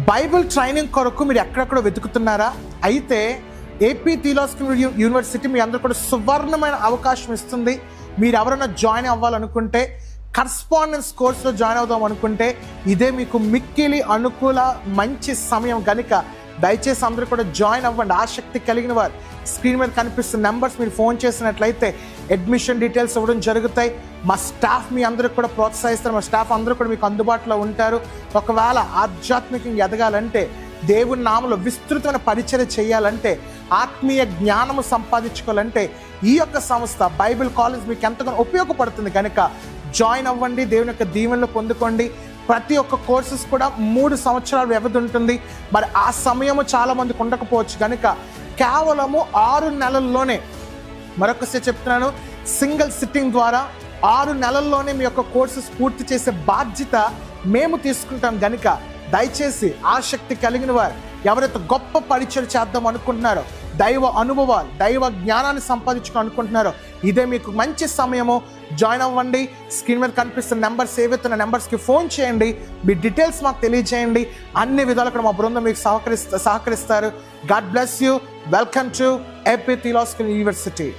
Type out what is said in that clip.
Bible training కొరకు మీరు ఎక్కడెక్కడ వెతుకుతున్నారా? అయితే ఏపీ థియోలాజికల్ యూనివర్సిటీ మీ అందరూ కూడా సువర్ణమైన అవకాశం ఇస్తుంది. మీరు ఎవరైనా జాయిన్ అవ్వాలనుకుంటే, కరస్పాండెన్స్ కోర్సులో జాయిన్ అవుదాం అనుకుంటే ఇదే మీకు మిక్కిలి అనుకూల మంచి సమయం కనుక దయచేసి అందరూ కూడా జాయిన్ అవ్వండి. ఆసక్తి కలిగిన వారు స్క్రీన్ మీద కనిపిస్తున్న నెంబర్స్ మీరు ఫోన్ చేసినట్లయితే అడ్మిషన్ డీటెయిల్స్ ఇవ్వడం జరుగుతాయి. మా స్టాఫ్ మీ అందరికి కూడా ప్రోత్సహిస్తారు. మా స్టాఫ్ అందరూ కూడా మీకు అందుబాటులో ఉంటారు. ఒకవేళ ఆధ్యాత్మికంగా ఎదగాలంటే, దేవుని నామములో విస్తృతమైన పరిచర్య చేయాలంటే, ఆత్మీయ జ్ఞానము సంపాదించుకోవాలంటే ఈ యొక్క సంస్థ బైబిల్ కాలేజ్ మీకు ఎంతగానో ఉపయోగపడుతుంది కనుక జాయిన్ అవ్వండి. దేవుని యొక్క దీవెనలు పొందుకోండి. ప్రతి ఒక్క కోర్సెస్ కూడా 3 సంవత్సరాల వ్యవధి ఉంటుంది. మరి ఆ సమయము చాలా మందికి ఉండకపోవచ్చు కనుక కేవలము 6 నెలల్లోనే, మరొకసారి చెప్తున్నాను, సింగిల్ సిట్టింగ్ ద్వారా 6 నెలల్లోనే మీ యొక్క కోర్సెస్ పూర్తి చేసే బాధ్యత మేము తీసుకుంటాం కనుక దయచేసి ఆసక్తి కలిగిన వారు ఎవరైతే గొప్ప పరిచయం చేద్దాం అనుకుంటున్నారో, దైవ అనుభవాలు, దైవ జ్ఞానాన్ని సంపాదించుకోవాలనుకుంటున్నారో ఇదే మీకు మంచి సమయము. జాయిన్ అవ్వండి. స్క్రీన్ మీద కనిపిస్తున్న నెంబర్స్ ఏవైతున్న నెంబర్స్కి ఫోన్ చేయండి. మీ డీటెయిల్స్ మాకు తెలియజేయండి. అన్ని విధాలు కూడా మా బృందం మీకు సహకరిస్తారు. God bless you. Welcome to AP theological university.